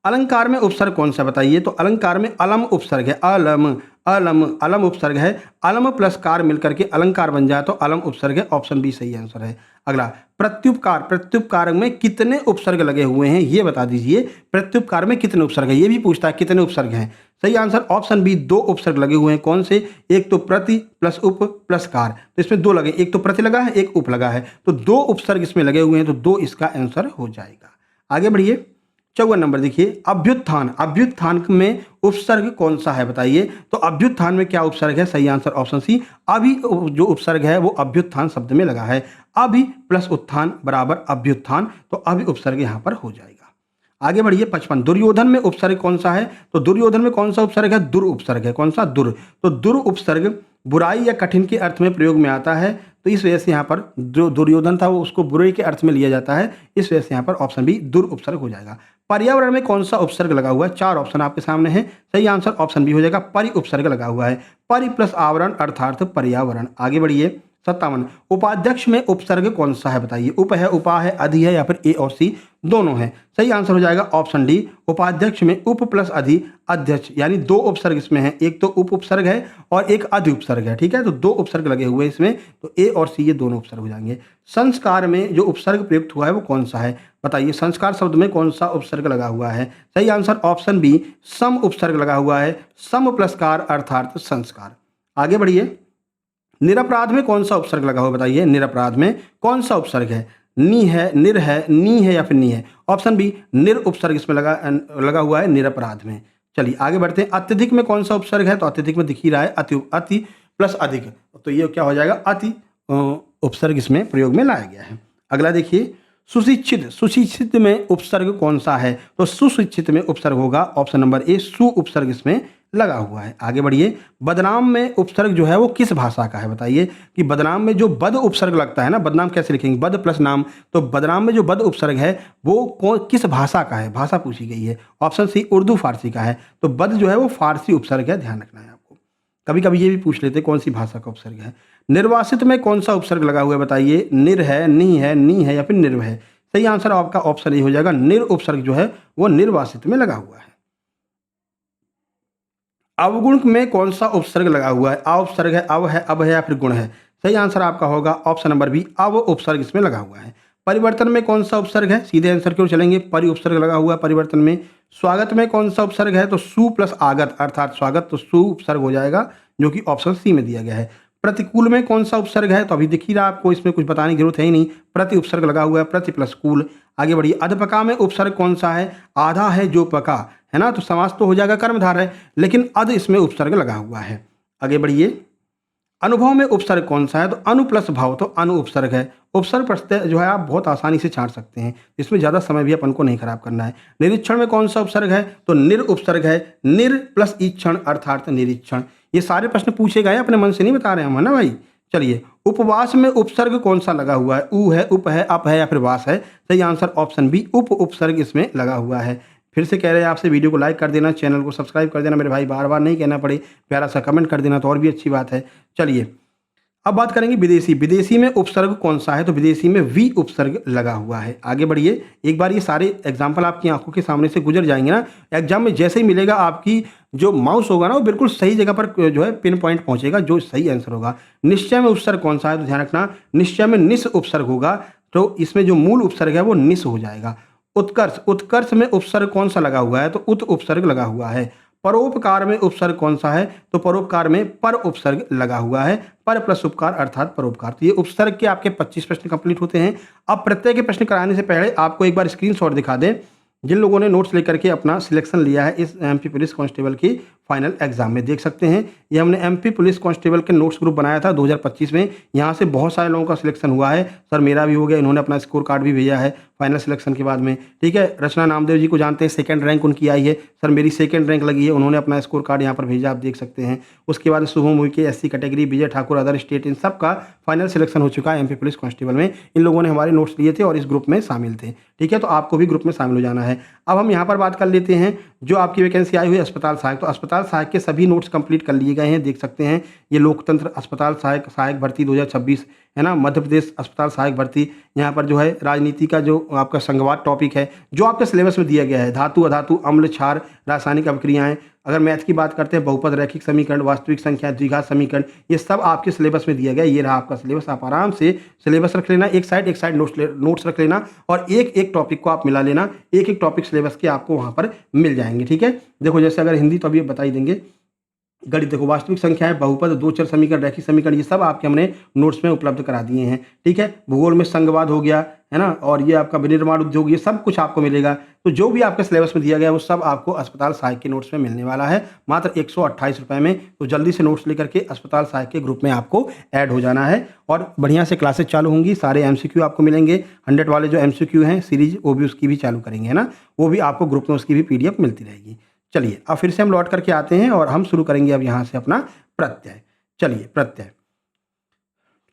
S1: अलंकार में उपसर्ग कौन सा बताइए, तो अलंकार में अलम उपसर्ग है, अलम अलम अलम उपसर्ग है, अलम प्लस कार मिलकर के अलंकार बन जाए तो अलम उपसर्ग है, ऑप्शन बी सही आंसर है। अगला, प्रत्युपकार, प्रत्युपकार में कितने उपसर्ग लगे हुए हैं ये बता दीजिए, प्रत्युपकार में कितने उपसर्ग है, ये भी पूछता है कितने उपसर्ग हैं। सही आंसर ऑप्शन बी, 2 उपसर्ग लगे हुए हैं। कौन से, एक तो प्रति प्लस उप प्लस कार, तो इसमें 2 लगे, एक तो प्रति लगा है, एक उप लगा है, तो 2 उपसर्ग इसमें लगे हुए हैं, तो 2 इसका आंसर हो जाएगा। आगे बढ़िए, 54 नंबर देखिए, अभ्युत्थान, अभ्युत्थान में उपसर्ग कौन सा है बताइए, तो अभ्युत्थान में क्या उपसर्ग है, सही आंसर ऑप्शन सी, अभी जो उपसर्ग है वो अभ्युत्थान शब्द में लगा है, अभी प्लस उत्थान बराबर अभ्युत्थान, तो अभी उपसर्ग यहां पर हो जाएगा। आगे बढ़िए, 55, दुर्योधन में उपसर्ग कौन सा है, तो दुर्योधन में कौन सा उपसर्ग है, दुर उपसर्ग है। कौन सा, दुर, तो दुर उपसर्ग बुराई या कठिन के अर्थ में प्रयोग में आता है, तो इस वजह से यहाँ पर जो दुर्योधन था वो उसको बुराई के अर्थ में लिया जाता है, इस वजह से यहाँ पर ऑप्शन बी दुर उपसर्ग हो जाएगा। पर्यावरण में कौन सा उपसर्ग लगा हुआ है, 4 ऑप्शन आपके सामने है, सही आंसर ऑप्शन बी हो जाएगा, परि उपसर्ग लगा हुआ है, परि प्लस आवरण अर्थात पर्यावरण। आगे बढ़िए, 57, उपाध्यक्ष में उपसर्ग कौन सा है बताइए, उप है, उपा है, अधि है या फिर ए और सी दोनों है। सही आंसर हो जाएगा ऑप्शन डी, उपाध्यक्ष में उप प्लस अधि अध्यक्ष, यानी 2 उपसर्ग इसमें है, एक तो उप उपसर्ग है और एक अधि उपसर्ग है। ठीक है, तो 2 उपसर्ग लगे हुए हैं इसमें, तो ए और सी ये दोनों उपसर्ग हो जाएंगे। संस्कार में जो उपसर्ग प्रयुक्त हुआ है वो कौन सा है बताइए, संस्कार शब्द में कौन सा उपसर्ग लगा हुआ है, सही आंसर ऑप्शन बी, सम उपसर्ग लगा हुआ है, सम प्लस कार अर्थात संस्कार। आगे बढ़िए, निरपराध में कौन सा उपसर्ग लगा हुआ बताइए, निरपराध में कौन सा उपसर्ग है, नी है, निर है, नी है या फिर नी है, ऑप्शन बी निर उपसर्ग इसमें लगा हुआ है निरपराध में। चलिए आगे बढ़ते हैं। अत्यधिक में कौन सा उपसर्ग है, तो अत्यधिक में दिख ही रहा है अति, अति प्लस अधिक, तो ये क्या हो जाएगा, अति उपसर्ग इसमें प्रयोग में लाया गया है। अगला देखिए, सुशिक्षित, सुशिक्षित में उपसर्ग कौन सा है, तो सुशिक्षित में उपसर्ग होगा ऑप्शन नंबर ए, सु उपसर्ग इसमें लगा हुआ है। आगे बढ़िए, बदनाम में उपसर्ग जो है वो किस भाषा का है बताइए, कि बदनाम में जो बद उपसर्ग लगता है ना, बदनाम कैसे लिखेंगे, बद प्लस नाम, तो बदनाम में जो बद उपसर्ग है वो किस भाषा का है, भाषा पूछी गई है, ऑप्शन सी उर्दू फारसी का है, तो बद जो है वो फारसी उपसर्ग है, ध्यान रखना है आपको। कभी कभी ये भी पूछ लेते कौन सी भाषा का उपसर्ग है। निर्वासित में कौन सा उपसर्ग लगा हुआ है बताइए, निर है, नी है, नी है या फिर निर्व है, सही आंसर आपका ऑप्शन ए हो जाएगा, निर उपसर्ग जो है वो निर्वासित में लगा हुआ है। अवगुण में कौन सा उपसर्ग लगा हुआ है, आ उपसर्ग है, अव है, अब है या फिर गुण है, सही आंसर आपका होगा ऑप्शन नंबर बी, अव उपसर्ग इसमें लगा हुआ है। परिवर्तन में कौन सा उपसर्ग है, सीधे आंसर की ओर चलेंगे, परि उपसर्ग लगा हुआ है परिवर्तन में। स्वागत में कौन सा उपसर्ग है, तो सु प्लस आगत अर्थात स्वागत, तो सु उपसर्ग हो जाएगा जो कि ऑप्शन सी में दिया गया है। प्रतिकूल में कौन सा उपसर्ग है, तो अभी दिख ही रहा आपको, इसमें कुछ बताने की जरूरत है ही नहीं, प्रति उपसर्ग लगा हुआ है, प्रति प्लस कूल। आगे बढ़िए, अधपका में उपसर्ग कौन सा है, आधा है जो पका है ना, तो समास तो हो जाएगा कर्मधार है, लेकिन अध इसमें उपसर्ग लगा हुआ है। आगे बढ़िए, अनुभव में उपसर्ग कौन सा है, तो अनु प्लस भाव, तो अनु उपसर्ग है। उपसर्ग प्रत्यय जो है आप बहुत आसानी से छांट सकते हैं, इसमें ज़्यादा समय भी अपन को नहीं खराब करना है। निरीक्षण में कौन सा उपसर्ग है, तो निर उपसर्ग है, निर प्लस ईक्षण अर्थात निरीक्षण। ये सारे प्रश्न पूछे गए, अपने मन से नहीं बता रहे हम, है ना भाई। चलिए, उपवास में उपसर्ग कौन सा लगा हुआ है? उ है, उप है, अप है या फिर वास है? सही आंसर ऑप्शन बी उप उपसर्ग इसमें लगा हुआ है। फिर से कह रहे हैं आपसे, वीडियो को लाइक कर देना, चैनल को सब्सक्राइब कर देना मेरे भाई, बार-बार नहीं कहना पड़े, प्यारा सा कमेंट कर देना तो और भी अच्छी बात है। चलिए, अब बात करेंगे विदेशी। विदेशी में उपसर्ग कौन सा है? तो विदेशी में वी उपसर्ग लगा हुआ है। आगे बढ़िए, एक बार ये सारे एग्जाम्पल आपकी आंखों के सामने से गुजर जाएंगे ना, एग्जाम में जैसे ही मिलेगा आपकी जो माउस होगा ना वो बिल्कुल सही जगह पर जो है पिन पॉइंट पहुंचेगा, जो सही आंसर होगा। निश्चय में उपसर्ग कौन सा है? तो ध्यान रखना, निश्चय में निस उपसर्ग होगा, तो इसमें जो मूल उपसर्ग है वो निस हो जाएगा। उत्कर्ष, उत्कर्ष में उपसर्ग कौन सा लगा हुआ है? तो उत उपसर्ग लगा हुआ है। परोपकार में उपसर्ग कौन सा है? तो परोपकार में पर उपसर्ग लगा हुआ है। पर प्लस उपकार अर्थात परोपकार। तो ये उपसर्ग के आपके 25 प्रश्न कंप्लीट होते हैं। अब प्रत्यय के प्रश्न कराने से पहले आपको एक बार स्क्रीनशॉट दिखा दें। जिन लोगों ने नोट्स लेकर के अपना सिलेक्शन लिया है इस एमपी पुलिस कांस्टेबल की फाइनल एग्जाम में, देख सकते हैं ये हमने एमपी पुलिस कांस्टेबल के नोट्स ग्रुप बनाया था 2025 में। यहाँ से बहुत सारे लोगों का सिलेक्शन हुआ है। सर मेरा भी हो गया, इन्होंने अपना स्कोर कार्ड भी भेजा है फाइनल सिलेक्शन के बाद में। ठीक है, रचना नामदेव जी को जानते हैं, सेकंड रैंक उनकी आई है। सर मेरी सेकंड रैंक लगी है, उन्होंने अपना स्कोर कार्ड यहाँ पर भेजा, आप देख सकते हैं। उसके बाद Shubham Uikey SC category, Vijay Thakur other state, इन सब का फाइनल सिलेक्शन हो चुका है एमपी पुलिस कांस्टेबल में। इन लोगों ने हमारे नोट्स लिए थे और इस ग्रुप में शामिल थे। ठीक है, तो आपको भी ग्रुप में शामिल हो जाना है। अब हम यहाँ पर बात कर लेते हैं जो आपकी वैकेंसी आई हुई है अस्पताल सहायक। तो अस्पताल सहायक के सभी नोट्स कंप्लीट कर लिए गए हैं, देख सकते हैं। ये लोकतंत्र अस्पताल सहायक भर्ती 2026 है ना, मध्य प्रदेश अस्पताल सहायक भर्ती। यहाँ पर जो है राजनीति का जो आपका संघवाद टॉपिक है जो आपके सिलेबस में दिया गया है, धातु अधातु अम्ल क्षार रासायनिक अभिक्रियाएं। अगर मैथ की बात करते हैं, बहुपद रैखिक समीकरण, वास्तविक संख्या, द्विघात समीकरण, ये सब आपके सिलेबस में दिया गया है। ये रहा आपका सिलेबस, आप आराम से सिलेबस रख लेना, एक साइड नोट्स रख लेना और एक एक टॉपिक को आप मिला लेना। एक एक टॉपिक सिलेबस के आपको वहाँ पर मिल जाएंगे। ठीक है, देखो जैसे अगर हिंदी तो अभी बता ही देंगे। गणित देखो, वास्तविक संख्या है, बहुपद, दो चर समीकरण, रैखिक समीकरण, ये सब आपके हमने नोट्स में उपलब्ध करा दिए हैं। ठीक है, भूगोल में संघवाद हो गया है ना, और ये आपका विनिर्माण उद्योग, ये सब कुछ आपको मिलेगा। तो जो भी आपके सिलेबस में दिया गया है वो सब आपको अस्पताल सहायक के नोट्स में मिलने वाला है, मात्र 128 रुपये में। तो जल्दी से नोट्स लेकर के अस्पताल सहायक के ग्रुप में आपको ऐड हो जाना है और बढ़िया से क्लासेस चालू होंगी। सारे एमसीक्यू आपको मिलेंगे, 100 वाले जो एमसीक्यू हैं सीरीज, वो भी उसकी भी चालू करेंगे, है ना, वो भी आपको ग्रुप में उसकी भी पीडीएफ मिलती रहेगी। चलिए, अब फिर से हम लौट करके आते हैं और हम शुरू करेंगे अब यहाँ से अपना प्रत्यय। चलिए, प्रत्यय,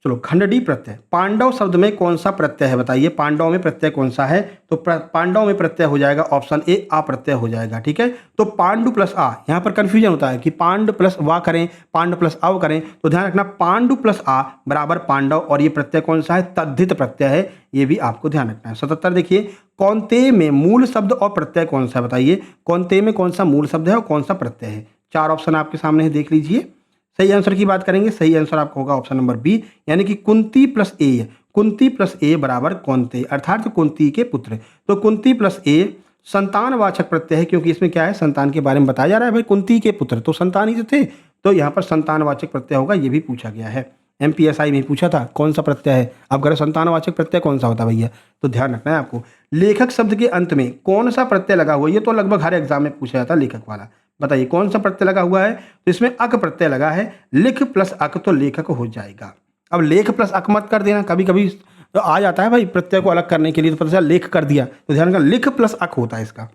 S1: चलो खंडडी प्रत्यय। पांडव शब्द में कौन सा प्रत्यय है? बताइए, पांडव में प्रत्यय कौन सा है? तो पांडव में प्रत्यय हो जाएगा ऑप्शन ए, आ प्रत्यय हो जाएगा। ठीक है, तो पांडु प्लस आ, यहाँ पर कंफ्यूजन होता है कि पांड प्लस वा करें, पांड प्लस आव करें। तो ध्यान रखना, पांडु प्लस आ बराबर पांडव, और ये प्रत्यय कौन सा है? तद्धित प्रत्यय है, ये भी आपको ध्यान रखना है। 77 देखिए, कौनते में मूल शब्द और प्रत्यय कौन सा है? बताइए, कौनते में कौन सा मूल शब्द है और कौन सा प्रत्यय है? 4 ऑप्शन आपके सामने है, देख लीजिए। सही आंसर की बात करेंगे, सही आंसर आपका होगा ऑप्शन नंबर बी, यानी कि कुंती प्लस ए। कुंती प्लस ए बराबर कौनते, अर्थात कुंती के पुत्र। तो कुंती प्लस ए संतानवाचक प्रत्यय है, क्योंकि इसमें क्या है, संतान के बारे में बताया जा रहा है। भाई कुंती के पुत्र तो संतान ही तो थे, तो यहाँ पर संतानवाचक प्रत्यय होगा। ये भी पूछा गया है, एमपीएसआई में पूछा था कौन सा प्रत्यय है। अब अगर संतानवाचक प्रत्यय कौन सा होता है भैया, तो ध्यान रखना है आपको। लेखक शब्द के अंत में कौन सा प्रत्यय लगा हुआ है? ये तो लगभग हर एग्जाम में पूछा जाता है लेखक वाला। बताइए कौन सा प्रत्यय लगा हुआ है? तो इसमें अक प्रत्यय लगा है। लिख प्लस अक तो लेखक हो जाएगा। अब लेख प्लस अक मत कर देना, कभी कभी तो आ जाता है भाई प्रत्यय को अलग करने के लिए, तो पता चला लेख कर दिया, तो ध्यान रखना लिख प्लस अक होता है इसका।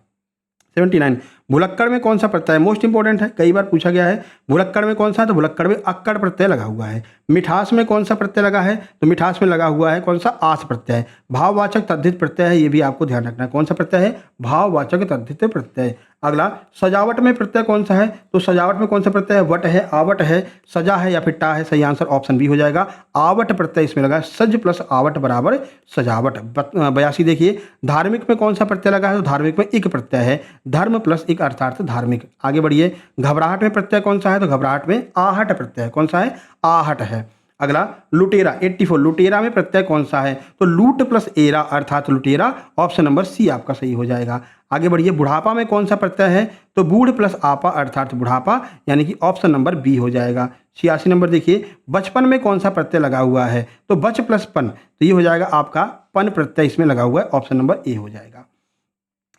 S1: 79, भुलक्कड़ में कौन सा प्रत्यय है? मोस्ट इंपॉर्टेंट है, कई बार पूछा गया है। भुलक्कड़ में कौन सा है? तो भुलक्कड़ में अक्कड़ प्रत्यय लगा हुआ है। मिठास में कौन सा प्रत्यय लगा है? तो मिठास में लगा हुआ है कौन सा? आस प्रत्यय। भाववाचक तद्धित प्रत्यय है, ये भी आपको ध्यान रखना है। कौन सा प्रत्यय है? भाववाचक तद्धित प्रत्यय। अगला, सजावट में प्रत्यय कौन सा है? तो सजावट में कौन सा प्रत्यय है? वट है, आवट है, सजा है या फिर टा है? सही आंसर ऑप्शन बी हो जाएगा, आवट प्रत्यय इसमें लगा है। सज प्लस आवट बराबर सजावट। 82 देखिए, धार्मिक में कौन सा प्रत्यय लगा है? तो धार्मिक में इक प्रत्यय है, धर्म प्लस इक अर्थात धार्मिक। आगे बढ़िए, घबराहट में प्रत्यय कौन सा है? तो घबराहट में आहट प्रत्यय कौन सा है? आहट है। अगला, लुटेरा 84, लुटेरा में प्रत्यय कौन सा है? तो लूट प्लस एरा अर्थात लुटेरा, ऑप्शन नंबर सी आपका सही हो जाएगा। आगे बढ़िए, बुढ़ापा में कौन सा प्रत्यय है? तो बूढ़ प्लस आपा अर्थात बुढ़ापा, यानी कि ऑप्शन नंबर बी हो जाएगा। 86 नंबर देखिए, बचपन में कौन सा प्रत्यय लगा हुआ है? तो बच प्लस पन, तो ये हो जाएगा आपका पन प्रत्यय इसमें लगा हुआ है, ऑप्शन नंबर ए हो जाएगा।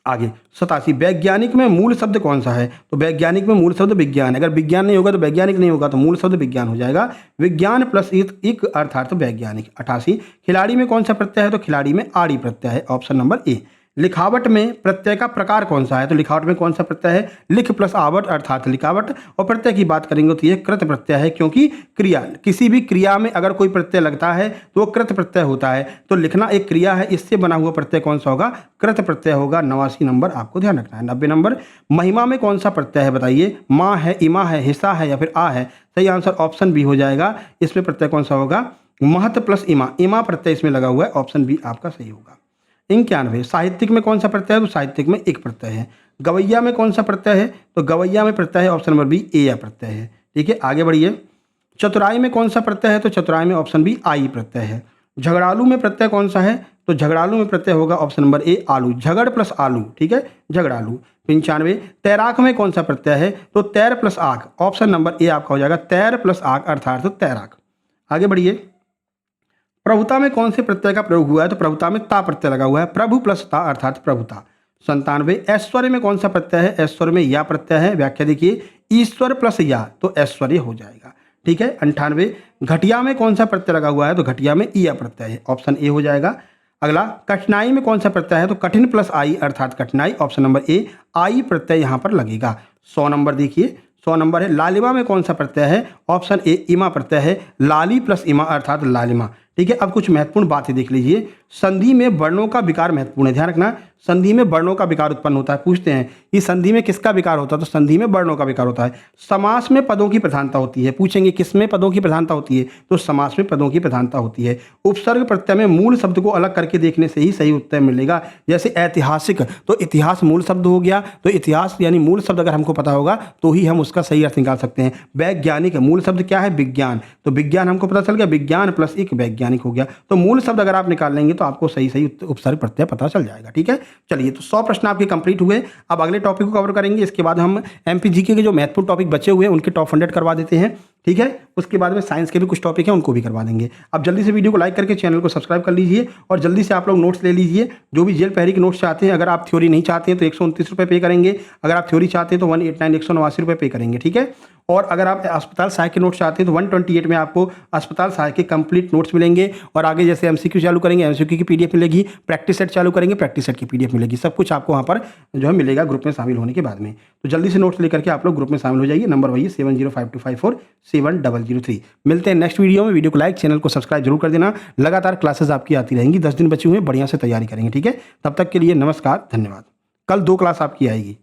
S1: आगे 87, वैज्ञानिक में मूल शब्द कौन सा है? तो वैज्ञानिक में मूल शब्द विज्ञान। अगर विज्ञान नहीं होगा तो वैज्ञानिक नहीं होगा, तो मूल शब्द विज्ञान हो जाएगा। विज्ञान प्लस इक अर्थात वैज्ञानिक। 88, खिलाड़ी में कौन सा प्रत्यय है? तो खिलाड़ी में आड़ी प्रत्यय है, ऑप्शन नंबर ए। लिखावट में प्रत्यय का प्रकार कौन सा है? तो लिखावट में कौन सा प्रत्यय है? लिख प्लस आवट अर्थात लिखावट। और प्रत्यय की बात करेंगे तो ये कृत प्रत्यय है, क्योंकि क्रिया, किसी भी क्रिया में अगर कोई प्रत्यय लगता है तो वो कृत प्रत्यय होता है। तो लिखना एक क्रिया है, इससे बना हुआ प्रत्यय कौन सा होगा? कृत प्रत्यय होगा। 89 नंबर आपको ध्यान रखना है। 90 नंबर, महिमा में कौन सा प्रत्यय है बताइए? माँ है, इमा है, हिस्सा है या फिर आ है? सही आंसर ऑप्शन बी हो जाएगा। इसमें प्रत्यय कौन सा होगा? महत प्लस इमा, इमा प्रत्यय इसमें लगा हुआ है, ऑप्शन बी आपका सही होगा। 91, साहित्यिक में कौन सा प्रत्यय है? तो साहित्यिक में एक प्रत्यय है। गवैया में कौन सा प्रत्यय है? तो गवैया में प्रत्यय है ऑप्शन नंबर बी ए या प्रत्यय है। ठीक है, आगे बढ़िए। चतुराई में कौन सा प्रत्यय है? तो चतुराई में ऑप्शन बी आई प्रत्यय है। झगड़ालू में प्रत्यय कौन सा है? तो झगड़ालू में प्रत्यय होगा ऑप्शन नंबर ए आलू, झगड़ प्लस आलू। ठीक है, झगड़ालू। 95, तैराक में कौन सा प्रत्यय है? तो तैर प्लस आग, ऑप्शन नंबर ए आपका हो जाएगा तैर प्लस आग अर्थात तैराक। आगे बढ़िए। प्रभुता में कौन से प्रत्यय का प्रयोग हुआ है? तो प्रभुता में ता प्रत्यय लगा हुआ है, प्रभु प्लस ता अर्थात प्रभुता। 97, ऐश्वर्य में कौन सा प्रत्यय है? ऐश्वर्य में या प्रत्यय है। व्याख्या देखिए, ईश्वर प्लस या, तो ऐश्वर्य हो जाएगा। ठीक है। 98, घटिया में कौन सा प्रत्यय लगा हुआ है? तो घटिया में ईया प्रत्यय है, ऑप्शन ए हो जाएगा। अगला, कठिनाई में कौन सा प्रत्यय है? तो कठिन प्लस आई अर्थात कठिनाई, ऑप्शन नंबर ए आई प्रत्यय यहाँ पर लगेगा। 100 नंबर देखिए, 100 नंबर है लालिमा में कौन सा प्रत्यय है? ऑप्शन ए इमा प्रत्यय है, लाली प्लस इमा अर्थात लालिमा। ठीक है, अब कुछ महत्वपूर्ण बातें देख लीजिए। संधि में वर्णों का विकार महत्वपूर्ण है, ध्यान रखना। संधि में वर्णों का विकार उत्पन्न होता है। पूछते हैं कि संधि में किसका विकार होता है? तो संधि में वर्णों का विकार होता है। समास में पदों की प्रधानता होती है। पूछेंगे किसमें पदों की प्रधानता होती है? तो समास में पदों की प्रधानता होती है। उपसर्ग प्रत्यय में मूल शब्द को अलग करके देखने से ही सही उत्तर मिलेगा। जैसे ऐतिहासिक, तो इतिहास मूल शब्द हो गया, तो इतिहास यानी मूल शब्द अगर हमको पता होगा तो ही हम उसका सही अर्थ निकाल सकते हैं। वैज्ञानिक, मूल शब्द क्या है? विज्ञान, तो विज्ञान हमको पता चल गया, विज्ञान प्लस एक वैज्ञानिक हो गया। तो मूल शब्द अगर आप निकाल लेंगे तो आपको सही सही उपसर्ग प्रत्यय पता चल जाएगा। ठीक है, चलिए, तो 100 प्रश्न आपके कंप्लीट हुए। अब अगले टॉपिक को कवर करेंगे। इसके बाद हम एमपीजीके के जो महत्वपूर्ण टॉपिक बचे हुए हैं उनके टॉप 100 करवा देते हैं। ठीक है, उसके बाद में साइंस के भी कुछ टॉपिक हैं उनको भी करवा देंगे। अब जल्दी से वीडियो को लाइक करके चैनल को सब्सक्राइब कर लीजिए और जल्दी से आप लोग नोट्स ले लीजिए। जो भी जेल पहरी के नोट्स चाहते हैं, अगर आप थ्योरी नहीं चाहते हैं तो 129 रुपये पे करेंगे। अगर आप थ्योरी चाहते हैं तो 189 189 रुपये पे करेंगे। ठीक है, और अगर आप अस्पताल सहायक के नोट्स चाहते हैं तो 128 में आपको अस्पताल सहायक के कंप्लीट नोट्स मिलेंगे। और आगे जैसे एमसीक्यू चालू करेंगे, एमसीक्यू की पीडीएफ मिलेगी। प्रैक्टिस सेट चालू करेंगे, प्रैक्टिस सेट की पीडीएफ मिलेगी। सब कुछ आपको वहाँ पर जो है मिलेगा ग्रुप में शामिल होने के बाद में। तो जल्दी से नोट्स लेकर के आप लोग ग्रुप में शामिल हो जाइए। नंबर वही 7052547003। मिलते हैं नेक्स्ट वीडियो में। वीडियो को लाइक, चैनल को सब्सक्राइब जरूर कर देना। लगातार क्लासेस आपकी आती रहेंगी। 10 दिन बचे हुए हैं, बढ़िया से तैयारी करेंगे। ठीक है, तब तक के लिए नमस्कार, धन्यवाद। कल 2 क्लास आपकी आएगी।